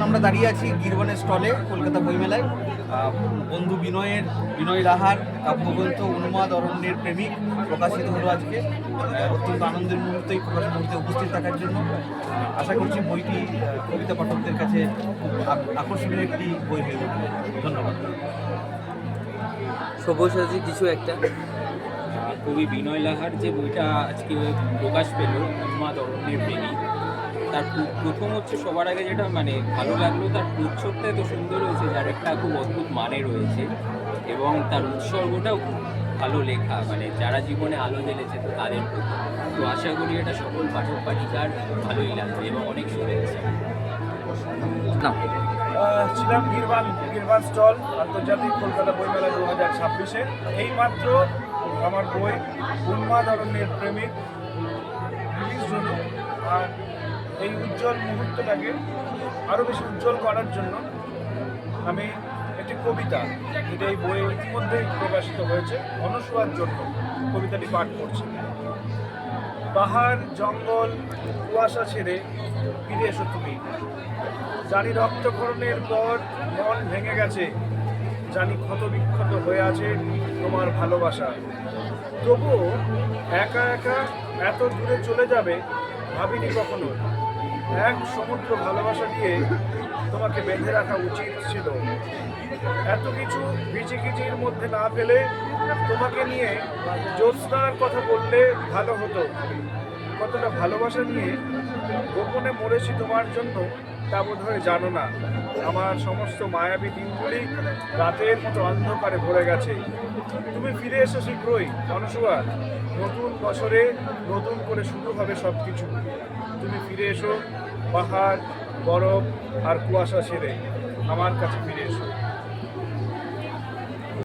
আমরা দাঁড়িয়ে আছি গিরবনের স্টলে কলকাতা বইমেলায়। বন্ধু বিনয় লাহার কাব্যগ্রন্থ উন্মাদ অরণ্যের প্রেমিক প্রকাশিত হলো আজকে। অত্যন্ত আনন্দের মুহূর্তেই মুহূর্তে উপস্থিত থাকার জন্য আশা করছি বইটি কবিতা পাঠকদের কাছে খুব আকর্ষণীয় একটি বই হয়ে উঠবে। ধন্যবাদ। সব্যসাচী কিছু একটা কবি বিনয় লাহার যে বইটা আজকে প্রকাশ পেল উন্মাদ অরণ্যের প্রেমিক, তার প্রথম হচ্ছে সবার আগে যেটা ভালো লাগলো, তার প্রচ্ছদটা এত সুন্দর হয়েছে, যার একটা খুব অদ্ভুত মানে রয়েছে এবং তার উৎসর্গটাও খুব ভালো লেখা, যারা জীবনে আলো জ্বেলেছে তো তাদের প্রতি। তো আশা করি এটা সকল পাঠক পাঠিকার ভালোই লাগবে এবং অনেক শুভেচ্ছা। ছিলাম গিরবান স্টল আন্তর্জাতিক কলকাতা বইমেলা 2026-এ। এইমাত্র আমার বই উন্মাদ অরণ্যের প্রেমিক রিলিজ হলো। আর এই উজ্জ্বল মুহূর্তটাকে আরও বেশি উজ্জ্বল করার জন্য আমি একটি কবিতা, যেটা এই বইয়ে ইতিমধ্যেই প্রকাশিত হয়েছে, অনুসরার জন্য কবিতাটি পাঠ করছি। পাহাড় জঙ্গল কুয়াশা ছেড়ে ফিরে এসো তুমি, জানি রক্তক্ষরণের পর মন ভেঙে গেছে, জানি ক্ষত বিক্ষত হয়ে আছে তোমার ভালোবাসা, তবুও একা একা এত দূরে চলে যাবে ভাবিনি কখনো। এক সমুদ্র ভালোবাসা দিয়ে তোমাকে বেঁধে রাখা উচিত ছিল। এত কিছু ভিজিকিজির মধ্যে না ফেলে তোমাকে নিয়ে জ্যোৎস্নার কথা বললে ভালো হতো। কতটা ভালোবাসা নিয়ে গোপনে মরেছি তোমার জন্য তা বোধ হয় জানো না। আমার সমস্ত মায়াবী দিনগুলি রাতের মতো অন্ধকারে ভরে গেছে। তুমি ফিরে এসো শীঘ্রই অনুসুয়া, নতুন বছরে নতুন করে শুরু হবে সব কিছু। তুমি ফিরে এসো, পাহাড় বরফ আর কুয়াশা ছেড়ে আমার কাছে ফিরে এসো।